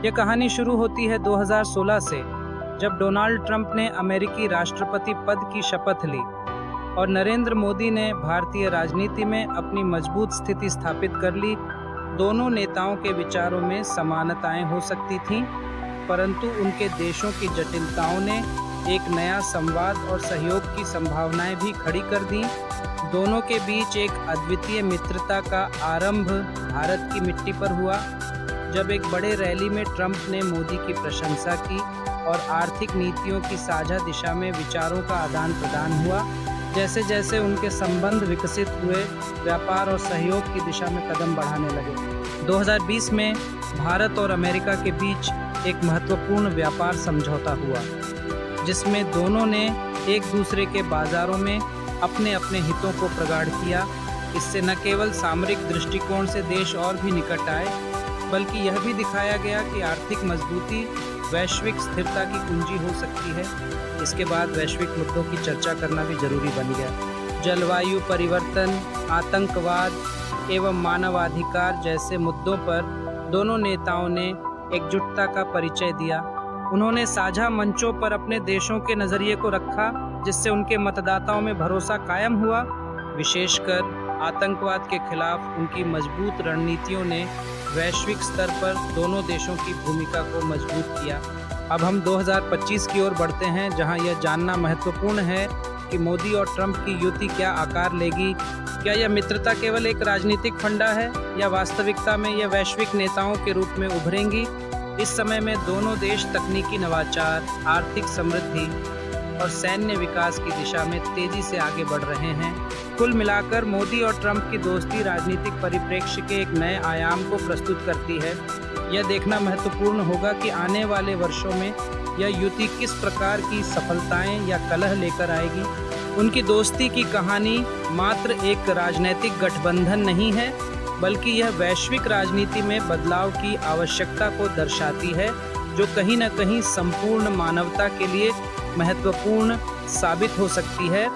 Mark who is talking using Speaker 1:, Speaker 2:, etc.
Speaker 1: ये कहानी शुरू होती है 2016 से, जब डोनाल्ड ट्रंप ने अमेरिकी राष्ट्रपति पद की शपथ ली और नरेंद्र मोदी ने भारतीय राजनीति में अपनी मजबूत स्थिति स्थापित कर ली। दोनों नेताओं के विचारों में समानताएं हो सकती थीं, परंतु उनके देशों की जटिलताओं ने एक नया संवाद और सहयोग की संभावनाएं भी खड़ी कर दी। दोनों के बीच एक अद्वितीय मित्रता का आरंभ भारत की मिट्टी पर हुआ, जब एक बड़े रैली में ट्रंप ने मोदी की प्रशंसा की और आर्थिक नीतियों की साझा दिशा में विचारों का आदान प्रदान हुआ। जैसे जैसे उनके संबंध विकसित हुए, व्यापार और सहयोग की दिशा में कदम बढ़ाने लगे। 2020 में भारत और अमेरिका के बीच एक महत्वपूर्ण व्यापार समझौता हुआ, जिसमें दोनों ने एक दूसरे के बाजारों में अपने अपने हितों को प्रगाढ़ किया। इससे न केवल सामरिक दृष्टिकोण से देश और भी निकट आए, बल्कि यह भी दिखाया गया कि आर्थिक मजबूती वैश्विक स्थिरता की कुंजी हो सकती है। इसके बाद वैश्विक मुद्दों की चर्चा करना भी जरूरी बन गया। जलवायु परिवर्तन, आतंकवाद एवं मानवाधिकार जैसे मुद्दों पर दोनों नेताओं ने एकजुटता का परिचय दिया। उन्होंने साझा मंचों पर अपने देशों के नजरिए को रखा, जिससे उनके मतदाताओं में भरोसा कायम हुआ। विशेषकर आतंकवाद के खिलाफ उनकी मजबूत रणनीतियों ने वैश्विक स्तर पर दोनों देशों की भूमिका को मजबूत किया। अब हम 2025 की ओर बढ़ते हैं, जहां यह जानना महत्वपूर्ण है कि मोदी और ट्रंप की युति क्या आकार लेगी। क्या यह मित्रता केवल एक राजनीतिक फंडा है, या वास्तविकता में यह वैश्विक नेताओं के रूप में उभरेंगी। इस समय में दोनों देश तकनीकी नवाचार, आर्थिक समृद्धि और सैन्य विकास की दिशा में तेजी से आगे बढ़ रहे हैं। कुल मिलाकर मोदी और ट्रंप की दोस्ती राजनीतिक परिप्रेक्ष्य के एक नए आयाम को प्रस्तुत करती है। यह देखना महत्वपूर्ण होगा कि आने वाले वर्षों में यह युति किस प्रकार की सफलताएं या कलह लेकर आएगी। उनकी दोस्ती की कहानी मात्र एक राजनीतिक गठबंधन नहीं है, बल्कि यह वैश्विक राजनीति में बदलाव की आवश्यकता को दर्शाती है, जो कहीं न कहीं संपूर्ण मानवता के लिए महत्वपूर्ण साबित हो सकती है।